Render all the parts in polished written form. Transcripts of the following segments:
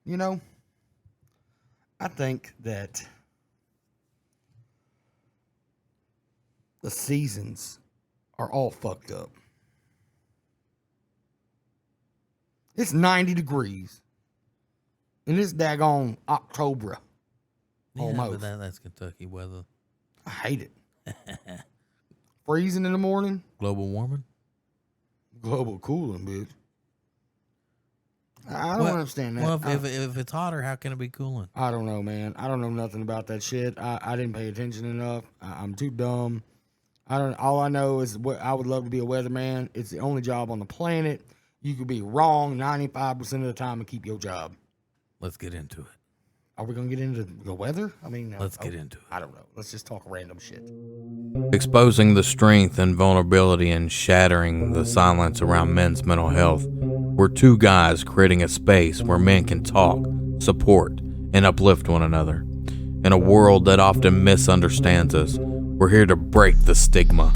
You know, I think that the seasons are all fucked up. It's 90 degrees. And it's daggone October. Yeah, Almost. but that's Kentucky weather. I hate it. Freezing in the morning. Global warming? Global cooling, bitch. I don't understand that. Well, if it's hotter, how can it be cooling? I don't know, man. I don't know nothing about that shit. I didn't pay attention enough. I'm too dumb. All I know is what I would love to be a weatherman. It's the only job on the planet. You could be wrong 95% of the time and keep your job. Let's get into it. Are we gonna get into the weather? I mean, let's get into it. I don't know. Let's just talk random shit. Exposing the strength and vulnerability and shattering the silence around men's mental health. We're two guys creating a space where men can talk, support, and uplift one another. In a world that often misunderstands us, we're here to break the stigma.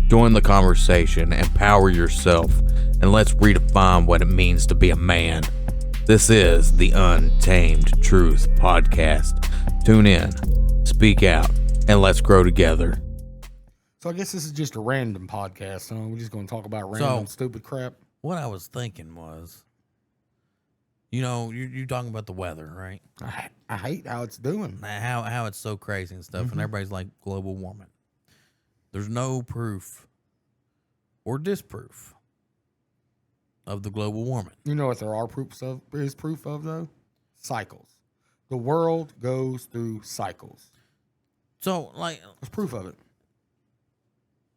Join the conversation, empower yourself, and let's redefine what it means to be a man. This is the Untamed Truth Podcast. Tune in, speak out, and let's grow together. So I guess this is just a random podcast. Huh? We're just going to talk about random stupid crap. What I was thinking was, you're talking about the weather, right? I hate how it's doing. How it's so crazy and stuff, and everybody's like global warming. There's no proof or disproof of the global warming. You know what there are proof of though? Cycles. The world goes through cycles. So there's proof of it.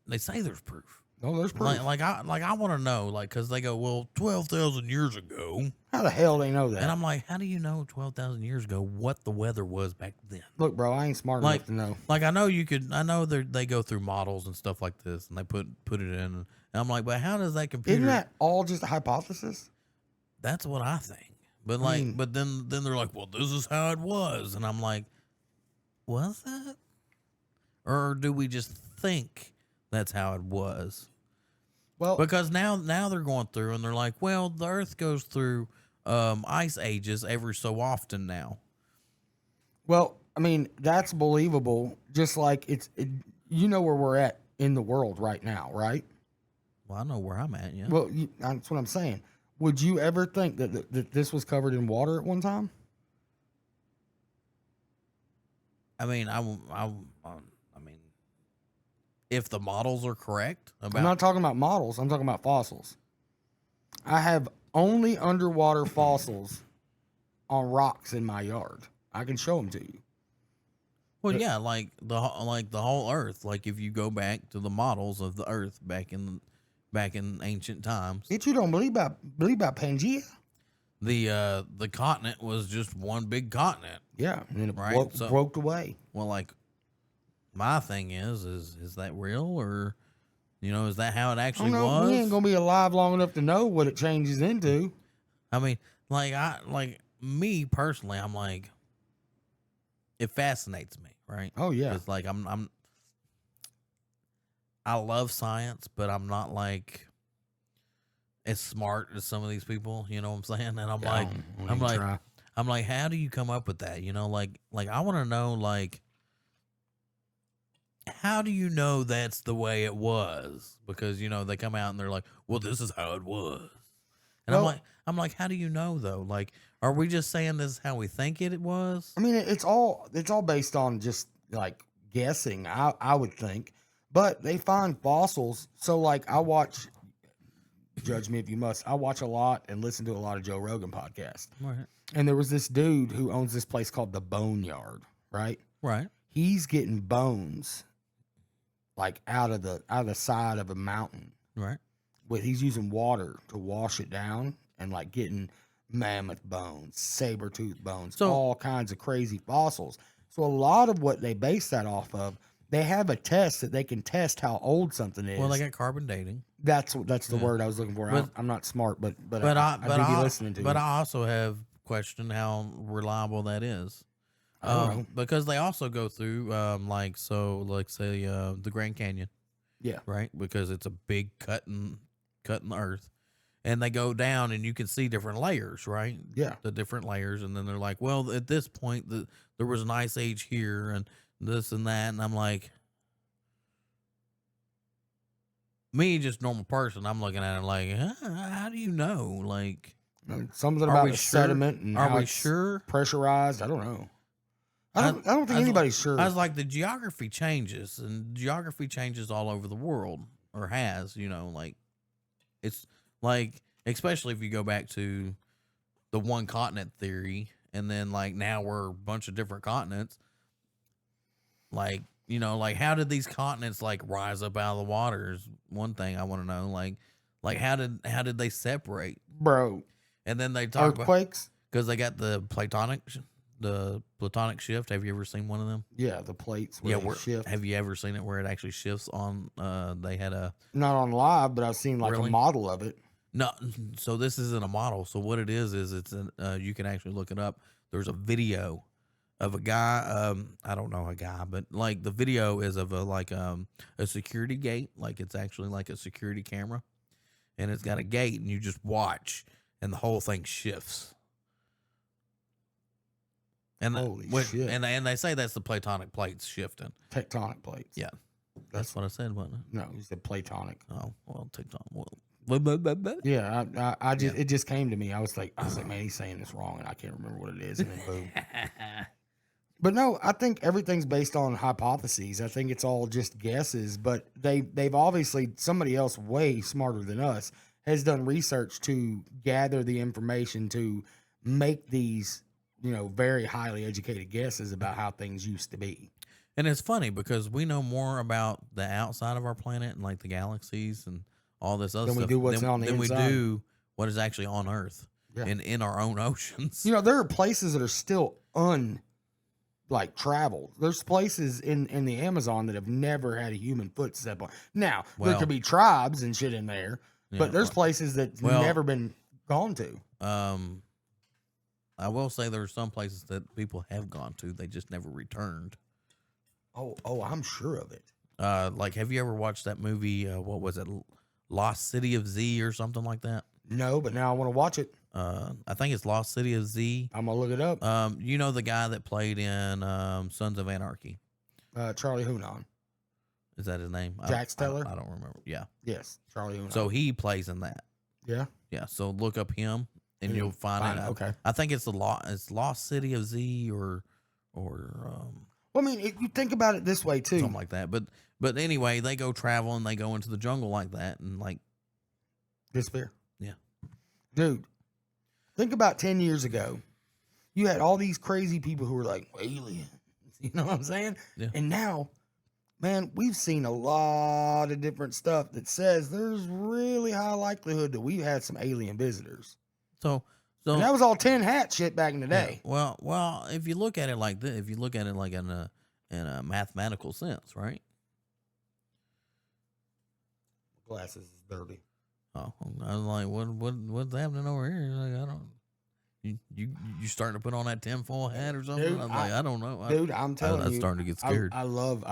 They say there's proof. No, there's proof. I want to know, because they go, well, 12,000 years ago. How the hell they know that? And I'm like, how do you know 12,000 years ago what the weather was back then? Look, bro, I ain't smart enough to know. I know they go through models and stuff like this, and they put it in. And I'm like, but how does that computer? Isn't that all just a hypothesis? That's what I think. But but then they're like, well, this is how it was, and I'm like, was that? Or do we just think that's how it was? Well, because now they're going through and they're like, well, the Earth goes through ice ages every so often now. Well, I mean, that's believable. Just like you know where we're at in the world right now, right? Well, I know where I'm at. Yeah. Well, that's what I'm saying. Would you ever think that this was covered in water at one time? I mean, I mean, if the models are correct, I'm not talking about models. I'm talking about fossils. I have only underwater fossils on rocks in my yard. I can show them to you. Well, yeah, like the whole Earth. Like if you go back to the models of the Earth back in ancient times. You don't believe about Pangea? The continent was just one big continent. Yeah, and then it broke away. Well, my thing is that real, or is that how it actually was? We ain't gonna be alive long enough to know what it changes into. I mean, me personally, I'm like, it fascinates me, right? Oh yeah. It's like I love science, but I'm not as smart as some of these people. You know what I'm saying? And I'm like, how do you come up with that? I want to know, how do you know that's the way it was? Because they come out and they're like, well, this is how it was. And I'm like, how do you know though? Are we just saying this is how we think it was? I mean, it's all based on just guessing. I would think, but they find fossils. So I watch. Judge me if you must. I watch a lot and listen to a lot of Joe Rogan podcasts. Right. And there was this dude who owns this place called the Boneyard, right? Right. He's getting bones out of the side of a mountain. Right. But he's using water to wash it down and getting mammoth bones, saber-toothed bones, all kinds of crazy fossils. So a lot of what they base that off of, they have a test that they can test how old something is. Well, they got carbon dating. That's the word I was looking for. I'm not smart, but I do be listening to you. But I also have questioned how reliable that is. I don't know. Because they also go through say the Grand Canyon. Yeah. Right? Because it's a big cut in the earth. and they go down, and you can see different layers, right? Yeah. The different layers, and then they're like, well, at this point, there was an ice age here, and this and that, and I'm like, me, just normal person, I'm looking at it like, how do you know? Like, Something are about we the sure? sediment and Are how we it's sure? pressurized. I don't know. I don't think was anybody's like, sure. I was like, the geography changes, and geography changes all over the world, or has, like, it's like, especially if you go back to the one continent theory, and then like now we're a bunch of different continents. Like, like how did these continents like rise up out of the water is one thing I want to know. Like how did they separate? Bro. And then they talk about Earthquakes? because they got the platonic shift. Have you ever seen one of them? Yeah, the plates where they shift. Have you ever seen it where it actually shifts on? They had a Not on live, but I've seen like Really? a model of it. no. So this isn't a model. So what it is it's you can actually look it up. There's a video of a guy. I don't know a guy, but like the video is of a security gate. Like it's actually like a security camera, and it's got a gate, and you just watch, and the whole thing shifts. And Holy when, shit. and they say that's the platonic plates shifting. Tectonic plates. Yeah, that's what I said, wasn't it? No, you said platonic. Oh well, TikTok. Well, Yeah, I just it just came to me. I was like, man, he's saying this wrong, and I can't remember what it is. And then boom. But no, I think everything's based on hypotheses. I think it's all just guesses. But they've obviously, somebody else way smarter than us has done research to gather the information to make these, very highly educated guesses about how things used to be. And it's funny because we know more about the outside of our planet and like the galaxies and all this other Than we stuff do what's on the than we inside. do what is actually on Earth Yeah. and in our own oceans. There are places that are still traveled. There's places in the Amazon that have never had a human footstep on. Now, there Well- could be tribes and shit in there, Yeah, but there's places that's well- never been gone to. I will say there are some places that people have gone to, they just never returned. Oh, I'm sure of it. Like, have you ever watched that movie? What was it, Lost City of Z or something like that? No, but now I want to watch it. I think it's Lost City of Z. I'm gonna look it up. You know the guy that played in Sons of Anarchy? Charlie Hunnam. Is that his name? Jack Steller? I don't remember. Yeah. Yes, Charlie Hunnam. So he plays in that. yeah, Yeah. So look up him, and you'll find it. Okay. I think it's it's Lost City of Z or Well, I mean, you think about it this way too. something like that. But anyway, they go travel and they go into the jungle like that, and like Disappear. Yeah. Dude, think about 10 years ago. You had all these crazy people who were like, aliens. You know what I'm saying? Yeah. And now, man, we've seen a lot of different stuff that says there's really high likelihood that we've had some alien visitors. so. And that was all tin hat shit back in the day. Yeah. Well, if you look at it like this, if you look at it like in a mathematical sense, right? Glasses is dirty. Oh, I was like, what's happening over here? Like, I don't. You starting to put on that tinfoil hat or something? Dude, I was like, I don't know. Dude, I'm telling I'm you. starting to get scared. I love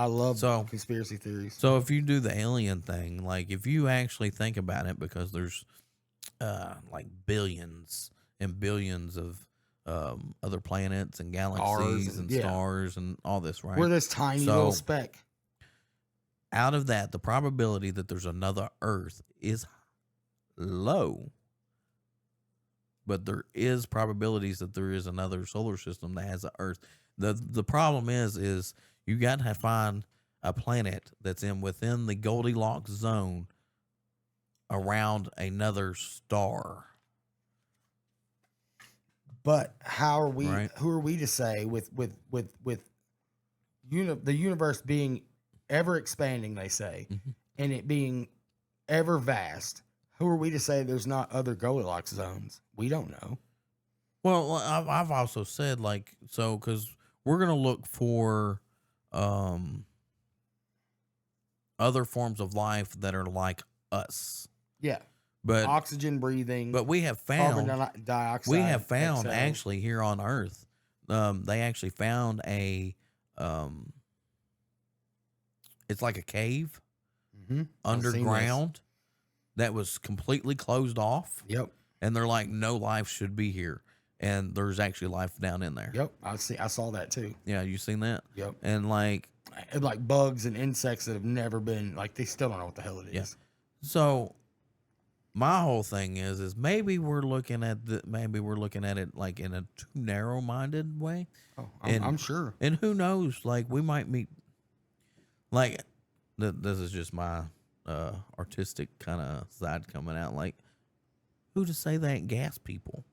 conspiracy theories. So if you do the alien thing, like if you actually think about it, because there's like billions and billions of other planets and galaxies and stars and all this, right? We're this tiny little speck. Out of that, the probability that there's another Earth is low. But there is probabilities that there is another solar system that has an Earth. The problem is you got to find a planet that's within the Goldilocks zone around another star. But how are we? Right. Who are we to say with the universe being ever expanding? They say, and it being ever vast. Who are we to say there's not other Goldilocks zones? We don't know. Well, I've also said because we're gonna look for other forms of life that are like us. Yeah, but oxygen breathing. But we have found carbon dioxide. We have found exhale. actually here on Earth, they actually found it's like a cave underground that was completely closed off, Yep. and they're like, no life should be here, and there's actually life down in there. Yep. I saw that too. Yeah, you seen that? Yep. And like, And like bugs and insects that have never been like they still don't know what the hell it is. Yeah. So my whole thing is maybe we're looking at it like in a too narrow-minded way. Oh, And- I'm sure. And who knows? Like we might meet. Like this is just my artistic kind of side coming out. Like who to say they ain't gas people,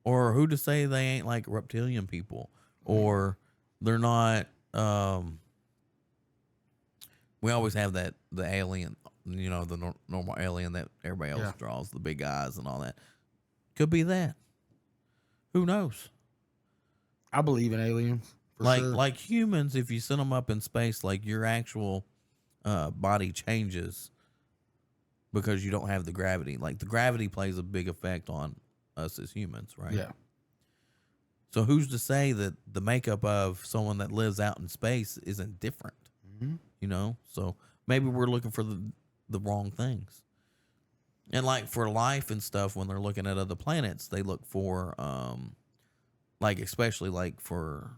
or who to say they ain't like reptilian people, or they're not. We always have the alien, the normal alien that everybody else draws, the big eyes and all that. Could be that. Who knows? I believe in aliens. For Like sure. like humans, if you send them up in space, like your actual body changes because you don't have the gravity. Like the gravity plays a big effect on us as humans, right? Yeah. So who's to say that the makeup of someone that lives out in space isn't different? Mm-hmm. So maybe we're looking for the wrong things. And like for life and stuff, when they're looking at other planets, they look for like especially like for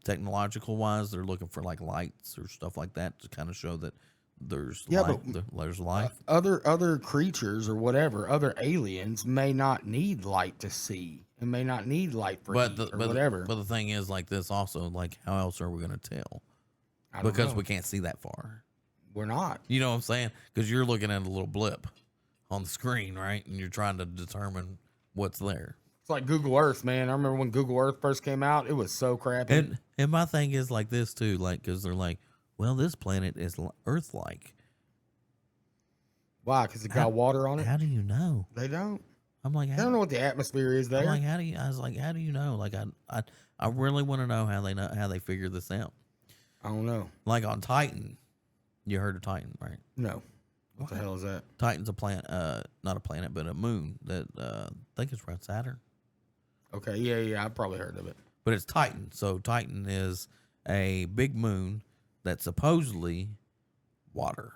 technological wise, they're looking for like lights or stuff like that to kind of show that there's there's life. Other creatures or whatever, other aliens may not need light to see and may not need light for heat or whatever. But the thing is, like this also, like how else are we going to tell? I don't Because know. we can't see that far. We're not. You know what I'm saying? Because you're looking at a little blip on the screen, right? And you're trying to determine what's there. It's like Google Earth, man. I remember when Google Earth first came out, it was so crappy. And my thing is like this too, like because they're like, well, this planet is Earth-like. Why? Because it got water on it? How do you know? They don't. I'm like, They don't know what the atmosphere is there. I'm like, how do you? I was like, how do you know? Like, I really want to know how they figure this out. I don't know. Like on Titan, you heard of Titan, right? No. What the hell is that? Titan's a planet, not a planet, but a moon that I think it's around Saturn. Okay, yeah, I've probably heard of it. But it's Titan. So Titan is a big moon that's supposedly water.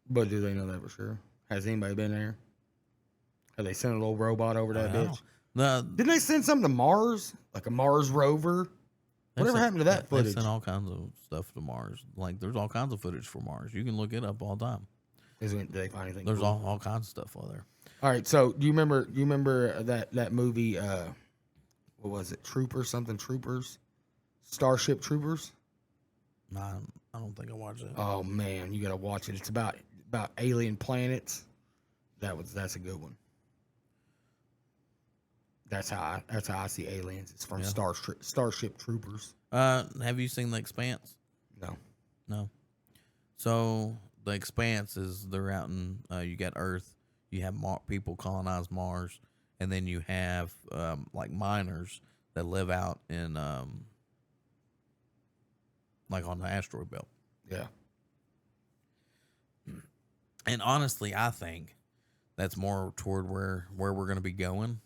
But do they know that for sure? Has anybody been there? Have they sent a little robot over that bitch? Didn't they send something to Mars? Like a Mars rover? Whatever happened to that footage? They sent all kinds of stuff to Mars. Like there's all kinds of footage for Mars. You can look it up all the time. Did they find anything? There's cool? all kinds of stuff over there. All right, so do you remember that movie? What was it? Troopers, Starship Troopers. I don't think I watched it. Oh man, you gotta watch it. It's about alien planets. That's a good one. That's how I see aliens. It's from Starship Troopers. Have you seen The Expanse? No. So The Expanse is they're out in you got Earth, you have people colonize Mars, and then you have like miners that live out in like on the asteroid belt. Yeah. And honestly, I think that's more toward where we're going to be going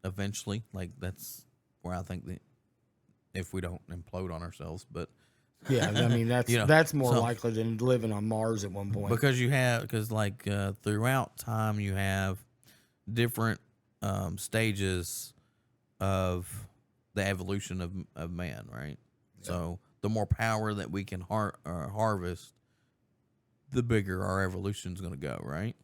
eventually. Like that's where I think that if we don't implode on ourselves, but yeah, I mean that's more likely than living on Mars at one point. Because like throughout time you have different stages of the evolution of man, right? Yeah. So the more power that we can harvest, the bigger our evolution is going to go, right?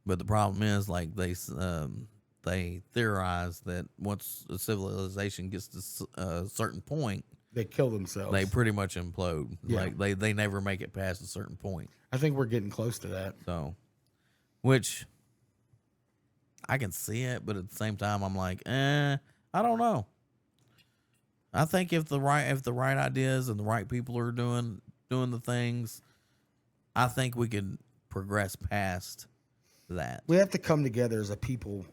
But the problem is, like they theorize that once a civilization gets to a certain point, they kill themselves. They pretty much implode. Yeah. Like they never make it past a certain point. I think we're getting close to that. So, which I can see it, but at the same time, I'm like, I don't know. I think if the right ideas and the right people are doing the things, I think we could progress past that. We have to come together as a people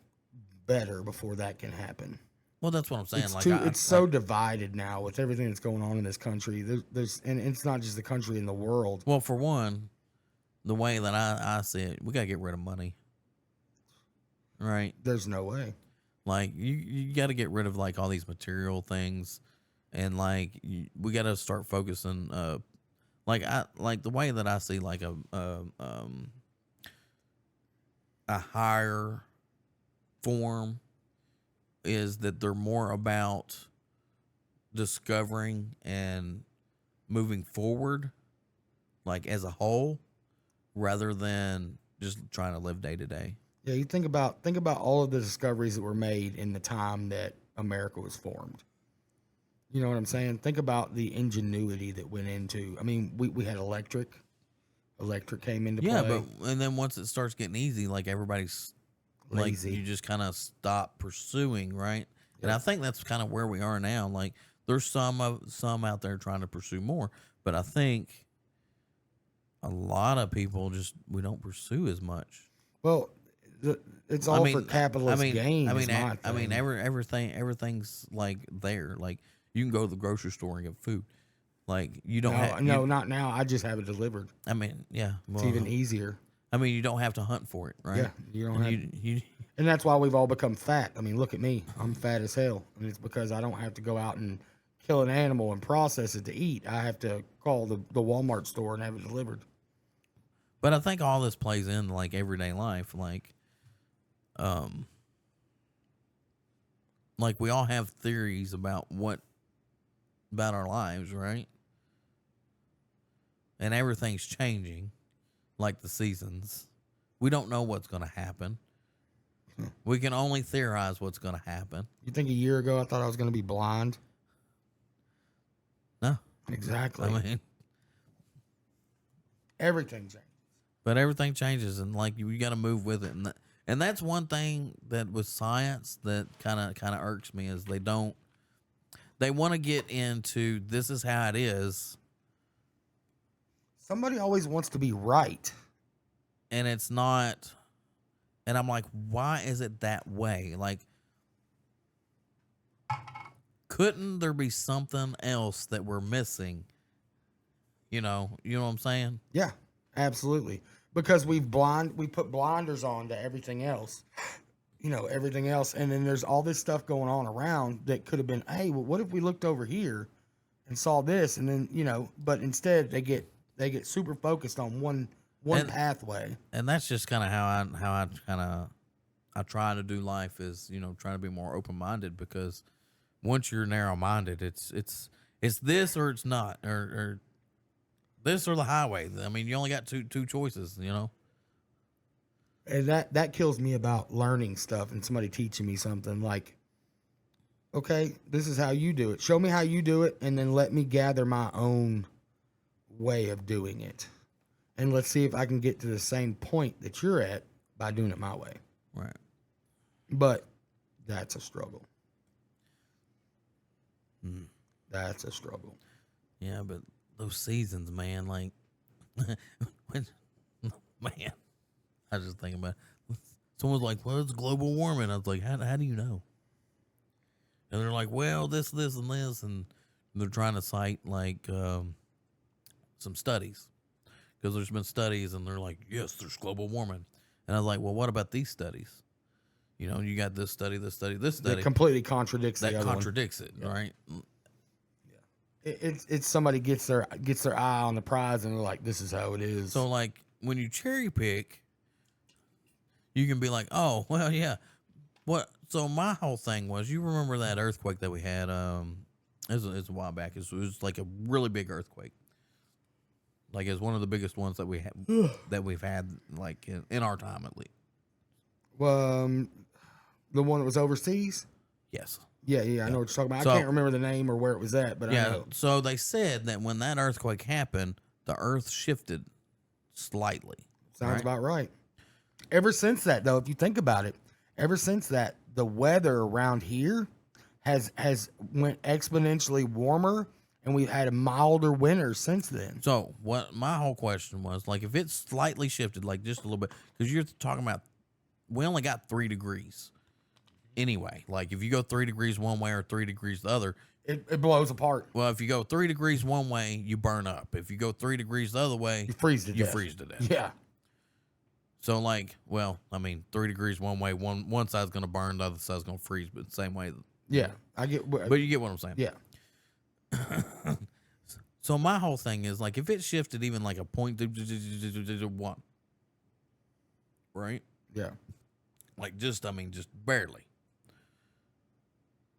better before that can happen. Well, that's what I'm saying. It's so divided now with everything that's going on in this country. There's and it's not just the country in the world. Well, for one, the way that I see it, we gotta get rid of money. Right? There's no way. Like you got to get rid of like all these material things, and like we got to start focusing. Like the way that I see like a higher form is that they're more about discovering and moving forward, like as a whole, rather than just trying to live day to day. Yeah, you think about all of the discoveries that were made in the time that America was formed. You know what I'm saying? Think about the ingenuity that went into. I mean, we had electric. Electric came into Yeah, play. but and then once it starts getting easy, like everybody's Lazy. like you just kind of stop pursuing, right? And I think that's kind of where we are now. Like there's some out there trying to pursue more, but I think a lot of people just we don't pursue as much. Well, it's all for capitalist gain. Everything's like there. Like you can go to the grocery store and get food. Like you don't have not now. I just have it delivered. I mean, yeah, It's even easier. I mean, you don't have to hunt for it, right? Yeah, you don't have. You And that's why we've all become fat. I mean, look at me. I'm fat as hell, and it's because I don't have to go out and kill an animal and process it to eat. I have to call the Walmart store and have it delivered. But I think all this plays in like everyday life, like we all have theories about our lives, right? And everything's changing, like the seasons. We don't know what's going to happen. We can only theorize what's going to happen. You think a year ago I thought I was going to be blind? No, exactly. I mean, everything changes. But everything changes, and like you got to move with it, and that's one thing that with science that kind of irks me is they want to get into this is how it is. Somebody always wants to be right, and it's not. And I'm like, why is it that way? Like, couldn't there be something else that we're missing? You know what I'm saying? Yeah, absolutely. Because we put blinders on to everything else. Everything else. And then there's all this stuff going on around that could have been, hey, well, what if we looked over here and saw this? And then, but instead they get super focused on one pathway. And that's just kind of how I try to do life is, trying to be more open-minded, because once you're narrow-minded, it's this or it's not, or this or the highway. I mean, you only got two choices, And that kills me about learning stuff and somebody teaching me something like, okay, this is how you do it. Show me how you do it, and then let me gather my own way of doing it. And let's see if I can get to the same point that you're at by doing it my way. Right. But that's a struggle. Mm. That's a struggle. Yeah, but those seasons, man, like, man, I was just thinking about it. Someone's like, well, it's global warming. I was like, how do you know? And they're like, well, this, and this. And they're trying to cite, like, some studies. Because there's been studies, and they're like, yes, there's global warming. And I was like, well, what about these studies? You got this study. That completely contradicts the other one. That contradicts it, right? Yeah. It's somebody gets their eye on the prize, and they're like, this is how it is. So, like, when you cherry pick, you can be like, oh, well, yeah. What? So my whole thing was, you remember that earthquake that we had? It was a while back. It was like a really big earthquake. Like, it's one of the biggest ones that we've had, like, in our time at least. The one that was overseas? Yes. Yeah, I know what you're talking about. I can't remember the name or where it was at, but I know. So they said that when that earthquake happened, the earth shifted slightly. Sounds about right. Ever since that, though, if you think about it, ever since that, the weather around here has went exponentially warmer, and we've had a milder winter since then. So what my whole question was, like, if it's slightly shifted, like just a little bit, because you're talking about, we only got 3 degrees anyway. Like, if you go 3 degrees one way or 3 degrees the other, it blows apart. Well, if you go 3 degrees one way, you burn up. If you go 3 degrees the other way, you freeze to death. Yeah. So, like, well, I mean, 3 degrees one way, one side's going to burn, the other side's going to freeze, but the same way. Yeah, I get. But you get what I'm saying. Yeah. So my whole thing is like, if it shifted even like a point one, right? Yeah. Like just barely.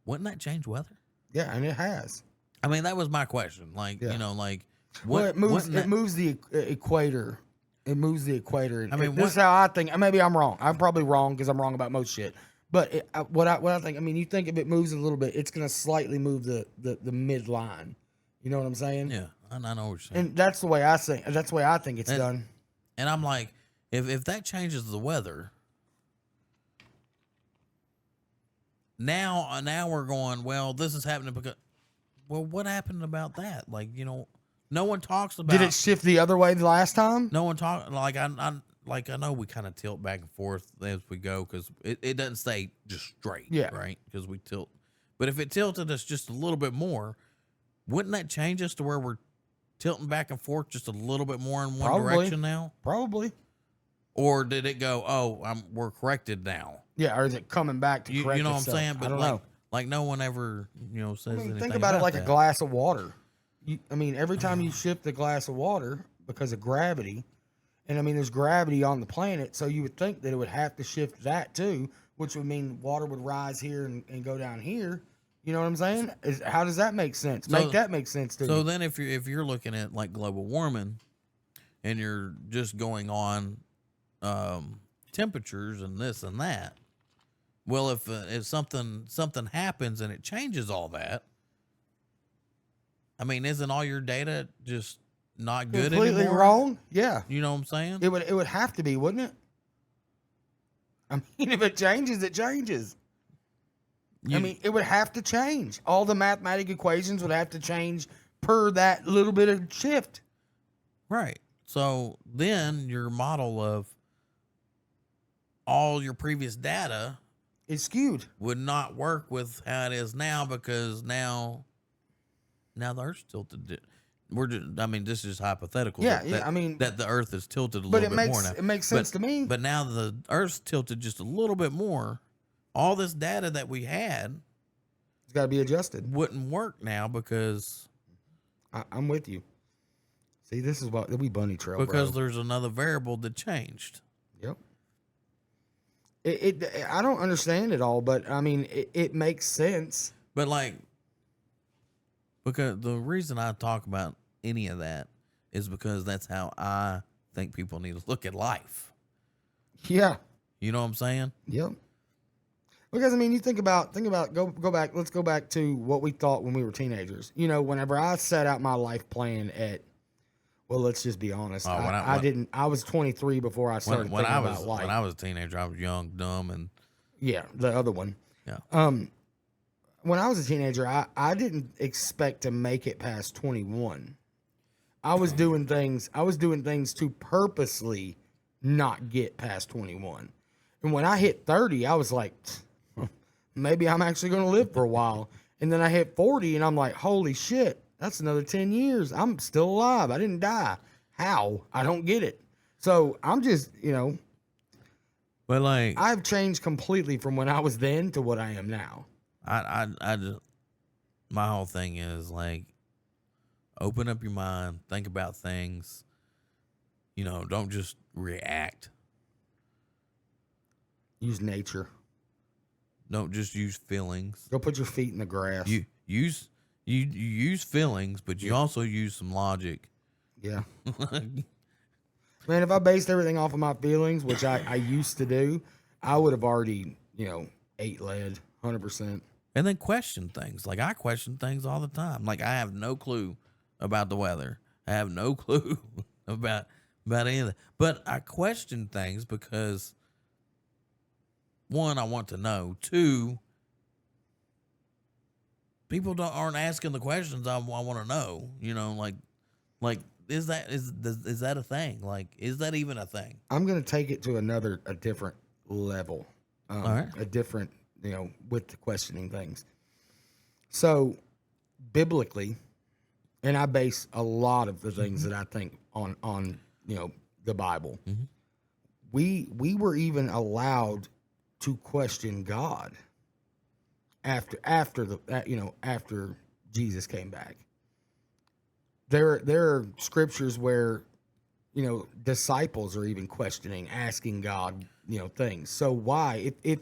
Wouldn't that change weather? Yeah, and it has. I mean, that was my question. Like, Yeah. Like, Well, it moves. wouldn't that- It moves the equator. It moves the equator. I mean, this is how I think. Maybe I'm wrong. I'm probably wrong because I'm wrong about most shit. But what I think. I mean, you think if it moves a little bit, it's gonna slightly move the midline. You know what I'm saying? Yeah, I know what you're saying. And that's the way I think. That's the way I think it's done. And I'm like, if that changes the weather, now we're going, well, this is happening because, well, what happened about that? Like, no one talks about. Did it shift the other way the last time? No one talk like I know we kind of tilt back and forth as we go because it doesn't stay just straight, Yeah. right? Because we tilt, but if it tilted us just a little bit more, wouldn't that change us to where we're tilting back and forth just a little bit more in one Probably. direction now? Probably. Or did it go? Oh, we're corrected now. Yeah, or is it coming back to correct You know what I'm itself? saying? But I don't know. like no one ever says anything. Think about it like that. a glass of water. Every time you shift a glass of water because of gravity, and there's gravity on the planet, so you would think that it would have to shift that too, which would mean water would rise here and go down here. You know what I'm saying? How does that make sense? Make that make sense to So you. then, if you're looking at like global warming, and you're just going on temperatures and this and that, well, if something happens and it changes all that, isn't all your data just not good Completely anymore? wrong? Yeah. You know what I'm saying? It would have to be, wouldn't it? If it changes, it changes. It would have to change. All the mathematical equations would have to change per that little bit of shift. Right. So then your model of all your previous data It's skewed. would not work with how it is now because now the Earth's tilted. We're just, this is hypothetical. Yeah, that the Earth is tilted a but little bit more now. It makes sense to me. But now the Earth's tilted just a little bit more. All this data that we had It's got to be adjusted. wouldn't work now because I'm with you. See, this is what we bunny trail, because bro. there's another variable that changed. Yep. I don't understand it all, but it makes sense. But because the reason I talk about any of that is because that's how I think people need to look at life. Yeah. You know what I'm saying? Yep. Because you think about go back. Let's go back to what we thought when we were teenagers. Whenever I set out my life plan at, well, let's just be honest. I was 23 before I started thinking about life. When I was a teenager, I was young, dumb, and yeah, the other one. Yeah. When I was a teenager, I didn't expect to make it past 21. I was doing things to purposely not get past 21. And when I hit 30, I was like, maybe I'm actually going to live for a while. And then I hit 40 and I'm like, holy shit, that's another 10 years. I'm still alive. I didn't die. How? I don't get it. So I'm just, but I've changed completely from when I was then to what I am now. I just, my whole thing is open up your mind, think about things, don't just react. Use nature. Don't just use feelings. Go put your feet in the grass. You use feelings, but you also use some logic. Yeah. Man, if I based everything off of my feelings, which I used to do, I would have already, ate lead 100%. And then question things. I question things all the time. I have no clue about the weather. I have no clue about any of that. But I question things because, one, I want to know. Two, people aren't asking the questions I want to know. Is that a thing? Is that even a thing? I'm gonna take it to a different level. All right. A different, with the questioning things. So, biblically, and I base a lot of the things that I think on the Bible. Mm-hmm. We were even allowed to question God after Jesus came back. There are scriptures where, disciples are even questioning, asking God, things. So why, if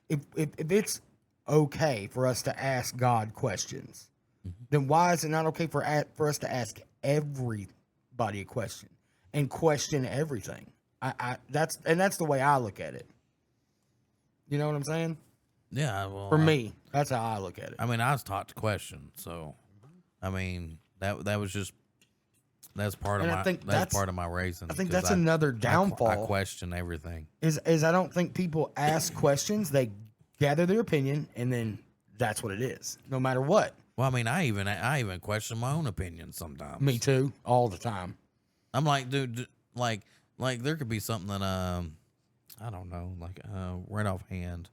it's okay for us to ask God questions, then why is it not okay for us to ask everybody a question and question everything? That's the way I look at it. You know what I'm saying? Yeah. Well, For me, that's how I look at it. I mean, I was taught to question, so I mean that was just that's part of my raising. I think that's another downfall. I question everything. Is I don't think people ask questions. They gather their opinion, and then that's what it is, no matter what. Well, I mean, I even question my own opinion sometimes. Me too, all the time. I'm like, dude, like there could be something that I don't know, like right offhand.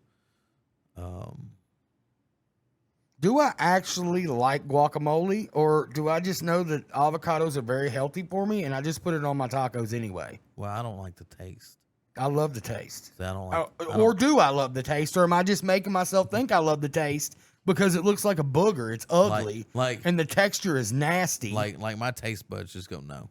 Do I actually like guacamole, or do I just know that avocados are very healthy for me, and I just put it on my tacos anyway? Well, I don't like the taste. I love the taste. See, I don't like. Or do I love the taste, or am I just making myself think I love the taste because it looks like a booger? It's ugly, and the texture is nasty. Like my taste buds just go no.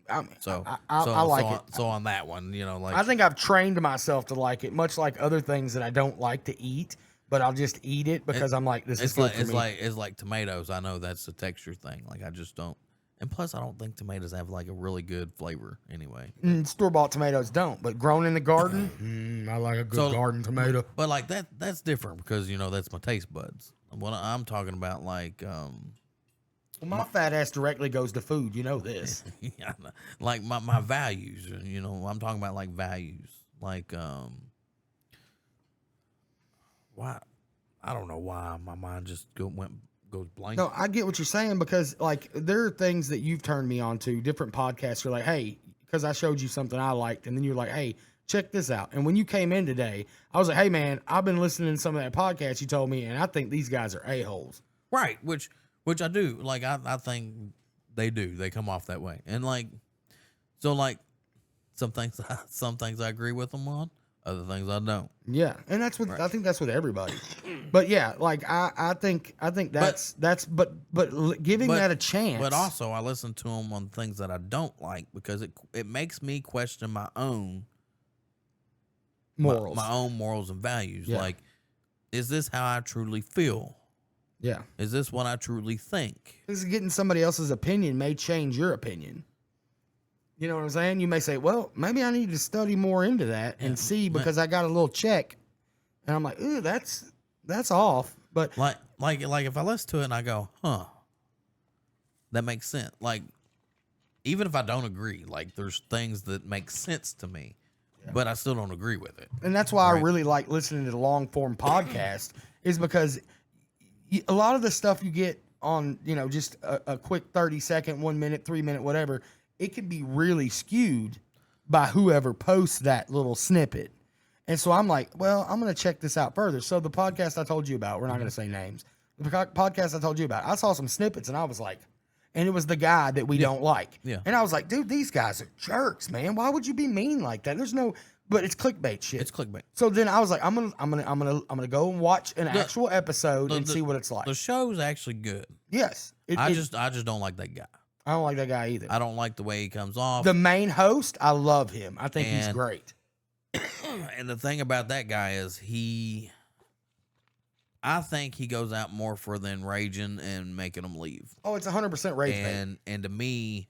I mean, So I like it. So on that one, like I think I've trained myself to like it, much like other things that I don't like to eat, but I'll just eat it because I'm like, this is good for me. It's like tomatoes. I know that's a texture thing. Like I just don't. And plus, I don't think tomatoes have like a really good flavor anyway. Store-bought tomatoes don't, but grown in the garden, I like a good garden tomato. But like that's different because that's my taste buds. What I'm talking about, like, well, my fat ass directly goes to food. You know this. Yeah, like my values. I'm talking about like values. Like, why? I don't know why my mind just goes blank. No, I get what you're saying because like there are things that you've turned me on to, different podcasts. You're like, hey, because I showed you something I liked, and then you're like, hey, check this out. And when you came in today, I was like, hey man, I've been listening to some of that podcast you told me, and I think these guys are a-holes. Right, which I do. Like I think they do. They come off that way, and like so like some things I agree with them on. Other things I don't. Yeah, and that's what I think. That's with everybody. But yeah, like I think that's but giving that a chance. But also, I listen to them on things that I don't like because it makes me question my own morals, my own morals and values. Yeah. Like, is this how I truly feel? Yeah. Is this what I truly think? Because getting somebody else's opinion may change your opinion. You know what I'm saying? You may say, well, maybe I need to study more into that and see because I got a little check. And I'm like, ooh, that's off. But like if I listen to it and I go, huh, that makes sense. Like, even if I don't agree, like there's things that make sense to me, but I still don't agree with it. And that's why I really like listening to the long form podcast is because a lot of the stuff you get on, just a quick 30-second, 1 minute, 3 minute, whatever, it can be really skewed by whoever posts that little snippet. And so I'm like, well, I'm going to check this out further. So the podcast I told you about, we're not going to say names. The podcast I told you about, I saw some snippets and I was like, and it was the guy that we don't like. Yeah. And I was like, dude, these guys are jerks, man. Why would you be mean like that? But it's clickbait shit. It's clickbait. So then I was like, I'm gonna go and watch an actual episode and see what it's like. The show's actually good. Yes. I just don't like that guy. I don't like that guy either. I don't like the way he comes off. The main host, I love him. I think he's great. And the thing about that guy is I think he goes out more for than raging and making them leave. Oh, it's 100% rage bait. And to me,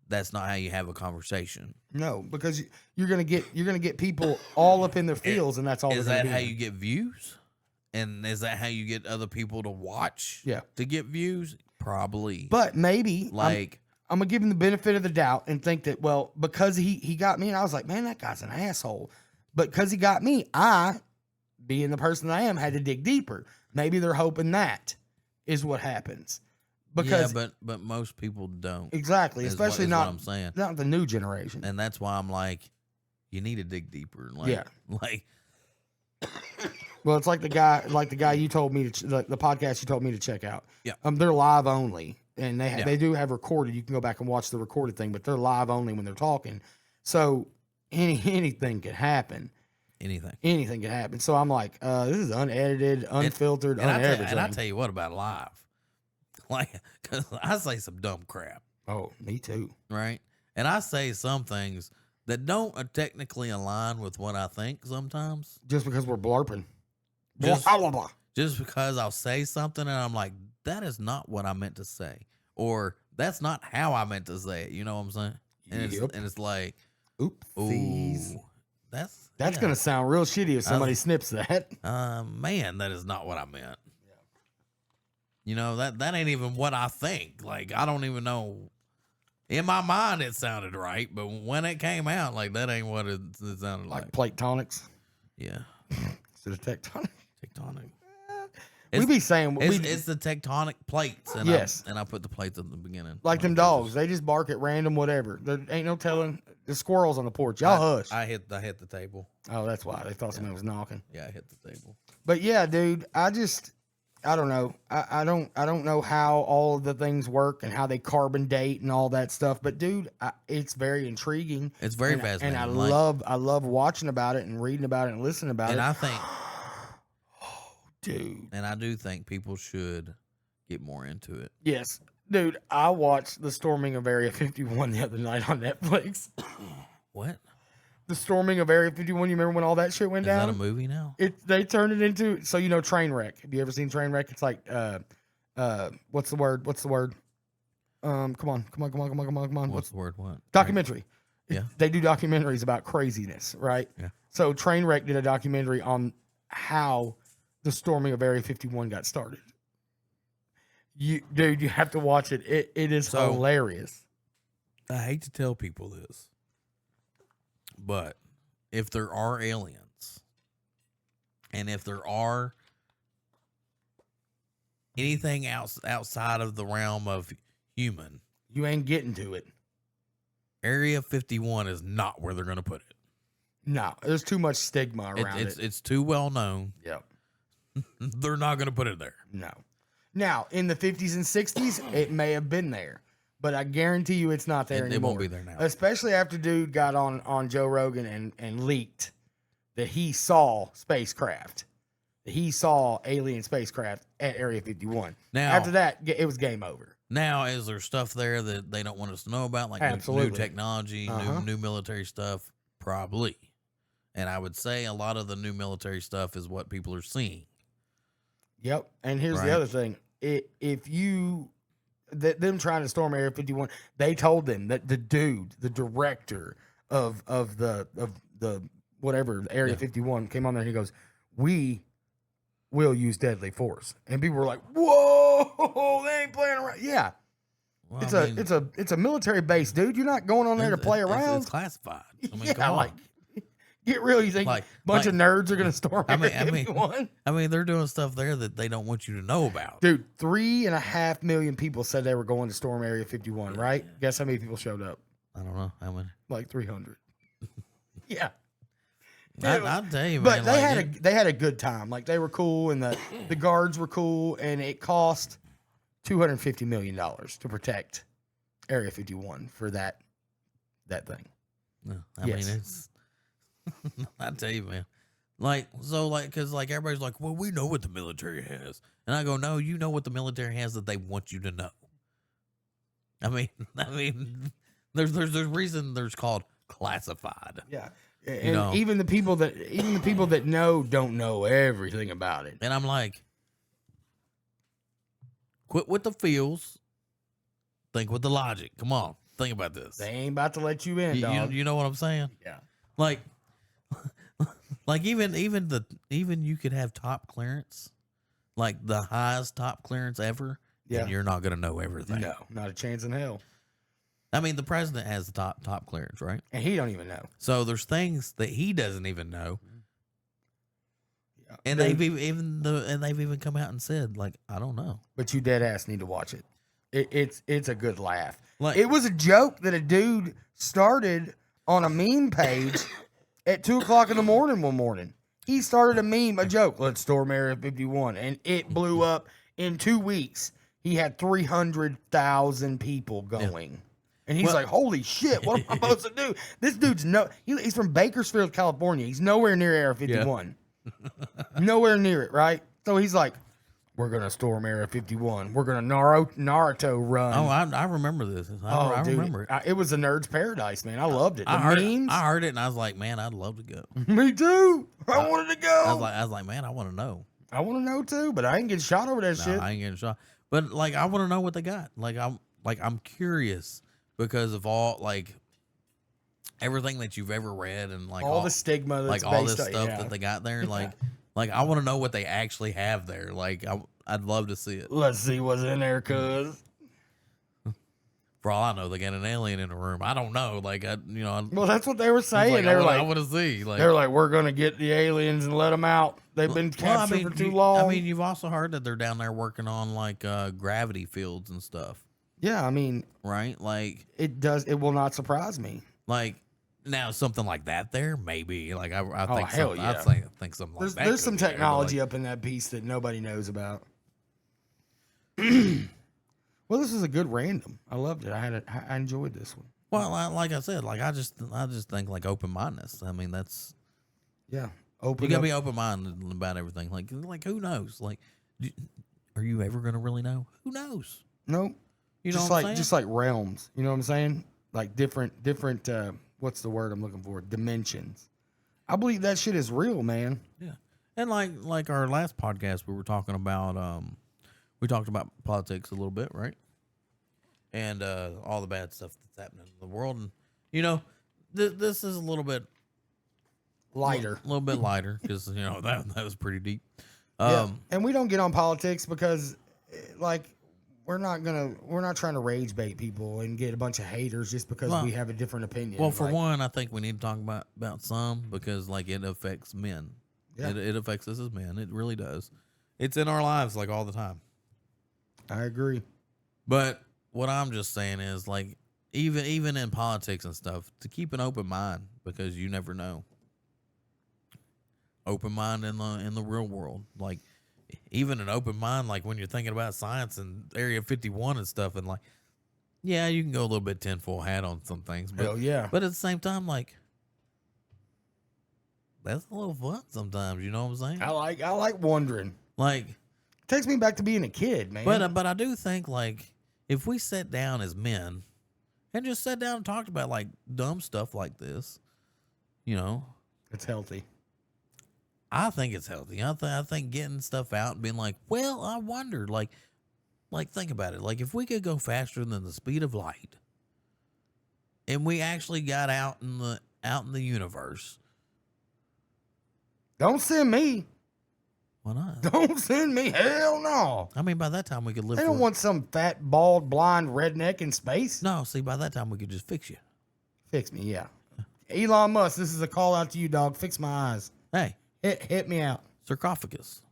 that's not how you have a conversation. No, because you're gonna get people all up in their feels, and that's all. Is that how you get views? And is that how you get other people to watch? Yeah. To get views? Probably. But maybe like I'm gonna give him the benefit of the doubt and think that, well, because he got me, and I was like, man, that guy's an asshole. But because he got me, I, being the person I am, had to dig deeper. Maybe they're hoping that is what happens. Because but most people don't. Exactly, especially not what I'm saying. Not the new generation. And that's why I'm like, you need to dig deeper. Like, yeah. Like well, it's like the guy you told me to the podcast you told me to check out. Yeah. They're live only, and they do have recorded. You can go back and watch the recorded thing, but they're live only when they're talking. So anything could happen. Anything could happen. So I'm like, this is unedited, unfiltered, unedited. And I tell you what about live. Like, cause I say some dumb crap, Oh, me too. right? And I say some things that don't technically align with what I think sometimes. Just because we're blurping. Just- Blah, blah, blah. Just because I'll say something and I'm like, that is not what I meant to say, or that's not how I meant to say it. You know what I'm saying? And Yep. it's like, Oopsies. ooh, that's That's going to sound real shitty if somebody snips that. man, that is not what I meant. You know, that ain't even what I think. Like, I don't even know. In my mind, it sounded right, but when it came out, like, that ain't what it sounded like. Like plate tonics Yeah. instead of tectonic. Tectonic. We be saying It's the tectonic plates. And Yes. I put the plates at the beginning. like them dogs. They just bark at random whatever. There ain't no telling. The squirrels on the porch. Y'all hush. I hit the table. Oh, that's why. They thought somebody was knocking. Yeah, I hit the table. But yeah, dude, I don't know. I don't know how all of the things work and how they carbon date and all that stuff. But dude, it's very intriguing. It's very and, fascinating. And I love watching about it and reading about it and listening about it. And I think, dude, and I do think people should get more into it. yes, dude, I watched the storming of Area 51 the other night on Netflix. What? The storming of Area 51. You remember when all that shit went Is down? that a movie now? They turned it into Trainwreck. Have you ever seen Trainwreck? It's like what's the word? Come on. What's the word? What? Documentary. Yeah. They do documentaries about craziness, right? Yeah. So Trainwreck did a documentary on how the storming of Area 51 got started. You have to watch it. It is hilarious. I hate to tell people this, but if there are aliens, and if there are anything outside of the realm of human, You ain't getting to it. Area 51 is not where they're going to put it. No, there's too much stigma around it. It's too well known. Yep. They're not going to put it there. No. Now, in the 50s and 60s, it may have been there, but I guarantee you it's not there anymore. It won't be there now. Especially after dude got on Joe Rogan and leaked that he saw spacecraft. That he saw alien spacecraft at Area 51. Now, after that, it was game over. Now, is there stuff there that they don't want us to know about, like new technology, new military stuff? Probably. And I would say a lot of the new military stuff is what people are seeing. Yep. And here's the other thing. If you them trying to storm Area 51, they told them that the director of the whatever Area 51 came on there and he goes, "We will use deadly force." And people were like, "Whoa, they ain't playing around." Yeah. Well, it's a military base, dude. You're not going on there to play around. It's classified. I mean, yeah, come on. Get real. You think a bunch of nerds are going to storm Area 51? I mean, they're doing stuff there that they don't want you to know about. Dude, 3.5 million people said they were going to storm Area 51, right? Yeah. Guess how many people showed up? I don't know how many. Like 300. Yeah. I'll tell you, but man. they had a good time. Like, they were cool, and the guards were cool, and it cost $250 million to protect Area 51 for that thing. No, I mean, it's. I tell you, man. Because everybody's like, well, we know what the military has, and I go, no, you know what the military has that they want you to know. I mean, there's reason there's called classified. Yeah, and even the people that know don't know everything about it. And I'm like, quit with the feels, think with the logic. Come on, think about this. They ain't about to let you in, dog. You know what I'm saying? Yeah. Like even you could have top clearance, like the highest top clearance ever, and you're not gonna know everything. No, not a chance in hell. I mean, the president has the top clearance, right? And he don't even know. So there's things that he doesn't even know. Yeah. And they've even come out and said, like, I don't know. But you dead ass need to watch it. It's a good laugh. Like, it was a joke that a dude started on a meme page at 2:00 in the morning one morning. He started a joke. Let's storm Area 51, and it blew up in 2 weeks. He had 300,000 people going. Yeah. And he's like, holy shit, what am I supposed to do? This dude's he's from Bakersfield, California. He's nowhere near Area 51. Yeah. Nowhere near it, right? So he's like, We're gonna storm Area 51. We're gonna Naruto run. Oh, I remember this. I dude, remember it. It was a nerd's paradise, man. I loved it. The I memes. heard it, and I was like, man, I'd love to go. Me too. I wanted to go. I was like, man, I want to know. I want to know too, but I ain't getting shot over that shit. I ain't getting shot. But like, I want to know what they got. I'm curious because of all like everything that you've ever read and like all the stigma, that's like all this based stuff on, that they got there. Like I want to know what they actually have there. Like I'd love to see it. Let's see what's in there, cuz. For all I know, they got an alien in the room. I don't know. Like well, that's what they were saying. I want to see. Like they're like, we're gonna get the aliens and let them out. They've been captured for too long. I mean, you've also heard that they're down there working on like gravity fields and stuff. Yeah, I mean, right? Like it will not surprise me. Like now, something like that there, maybe. Like I think, hell yeah. I think something like that. There's some technology up in that piece that nobody knows about. Well, this is a good random. I loved it. I enjoyed this one. Well, like I said, like I just think like open mindedness. I mean, that's open. You gotta be open minded about everything. Like who knows? Like, are you ever gonna really know? Who knows? Nope. You know what I'm saying? Just like realms. You know what I'm saying? Like different. What's the word I'm looking for? Dimensions. I believe that shit is real, man. Yeah. And like our last podcast, we were talking about we talked about politics a little bit, right? And all the bad stuff that's happening in the world, and this is a little bit lighter, a little bit lighter because that was pretty deep. And we don't get on politics because, like, we're not trying to rage bait people and get a bunch of haters just because we have a different opinion. Well, for one, I think we need to talk about some because like it affects men. Yeah. It affects us as men. It really does. It's in our lives like all the time. I agree. But what I'm just saying is like even in politics and stuff, to keep an open mind because you never know. Open mind in the real world, like even an open mind, like when you're thinking about science and Area 51 and stuff, and like, yeah, you can go a little bit tinfoil hat on some things, but hell yeah. But at the same time, like that's a little fun sometimes. You know what I'm saying? I like wondering. Like, it takes me back to being a kid, man. But I do think like if we sat down as men and just sat down and talked about like dumb stuff like this, it's healthy. I think it's healthy. I think getting stuff out and being like, well, I wonder, like think about it. Like if we could go faster than the speed of light, and we actually got out in the universe. Don't send me. Why not? Don't send me. Hell no. I mean, by that time we could live. They don't want some fat, bald, blind redneck in space. No, see, by that time we could just fix you. Fix me, yeah. Elon Musk, this is a call out to you, dog. Fix my eyes. Hey. Hit me out. Sarcophagus.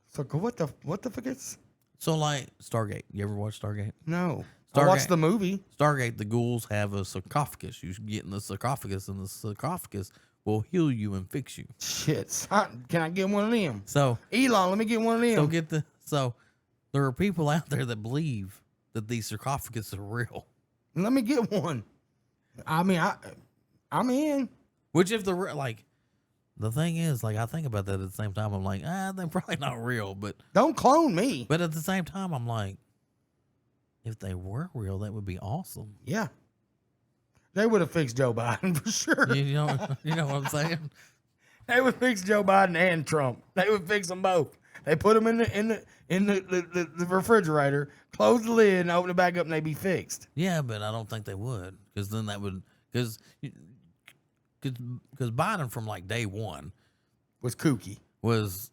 So what the fuck is? So like Stargate. You ever watch Stargate? No. Stargate, I watched the movie. Stargate, the ghouls have a sarcophagus. You get in the sarcophagus, and the sarcophagus will heal you and fix you. Shit. Can I get one of them? So Elon, let me get one of them. So there are people out there that believe that these sarcophagus are real. Let me get one. I mean, I'm in. Which if the thing is, like, I think about that at the same time. I'm like, they're probably not real, but don't clone me. But at the same time, I'm like, if they were real, that would be awesome. Yeah, they would have fixed Joe Biden for sure. You know what I'm saying? They would fix Joe Biden and Trump. They would fix them both. They put them in the refrigerator, close the lid, and open it back up, and they'd be fixed. Yeah, but I don't think they would, because then that would because Biden from like day one was kooky, was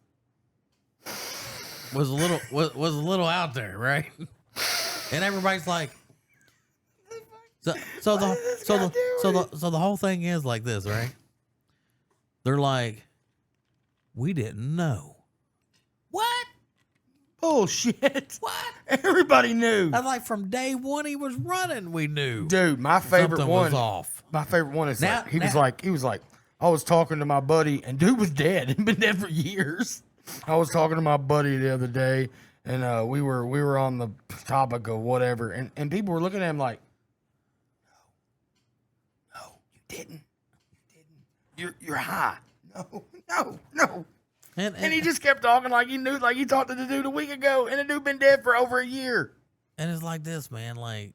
a little out there, right? And everybody's like, so the whole thing is like this, right? They're like, we didn't know. What? Bullshit. What? Everybody knew. I was like, from day one he was running, we knew. Dude, my favorite Something one was off. My favorite one is he was like, I was talking to my buddy, and dude was dead. He'd been dead for years. I was talking to my buddy the other day, and we were on the topic of whatever, and people were looking at him like, no, you didn't. You're high. No. And he just kept talking like he knew, like he talked to the dude a week ago, and the dude been dead for over a year. And it's like this, man. Like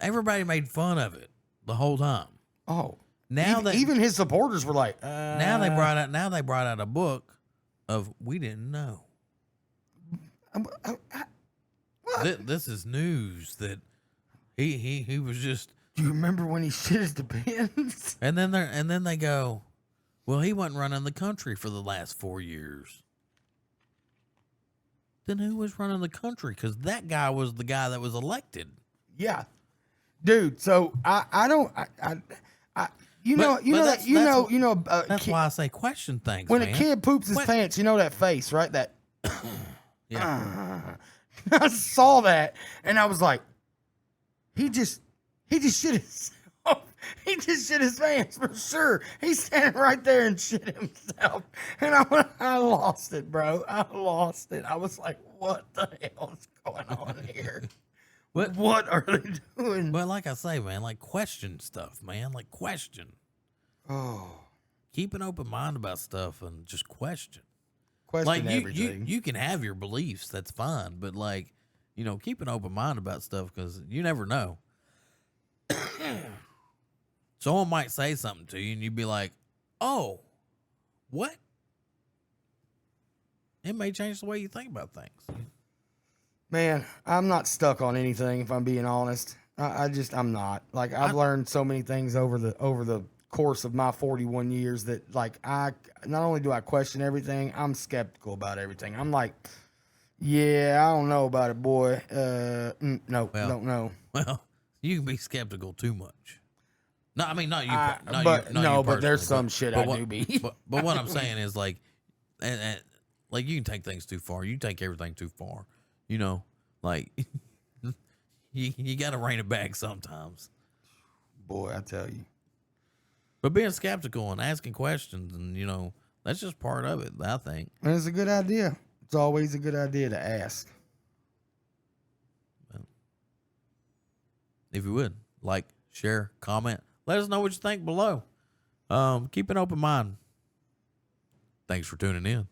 everybody made fun of it the whole time. Oh, Now even his supporters were like, now they brought out a book of we didn't know. This is news that he was just. Do you remember when he shit his pants? And then they go, well, he wasn't running the country for the last 4 years. Then who was running the country? Because that guy was the guy that was elected. Yeah, dude. So I don't. That's why I say question things. When man. a kid poops his pants, you know that face, right? That. Yeah. I saw that and I was like, he just shit himself. He just shit his pants for sure. He's standing right there and shit himself. And I lost it, bro. I lost it. I was like, what the hell is going on here? What are they doing? But like I say, man, like question stuff, man. Like question. Oh. Keep an open mind about stuff and just question. Question like everything. You can have your beliefs, that's fine, but like, keep an open mind about stuff because you never know. Someone might say something to you and you'd be like, oh, what? It may change the way you think about things. Man, I'm not stuck on anything if I'm being honest. I'm not. Like I've learned so many things over the course of my 41 years that like I not only do I question everything, I'm skeptical about everything. I'm like, yeah, I don't know about it, boy. No, don't know. Well, you can be skeptical too much. No, I mean not you. But there's some shit I do be. But what I'm saying is like, and like you can take things too far. You take everything too far. Like you got to rein it back sometimes. Boy, I tell you. But being skeptical and asking questions and, that's just part of it, I think. And it's a good idea. It's always a good idea to ask. Well, if you would, like, share, comment, let us know what you think below. Keep an open mind. Thanks for tuning in.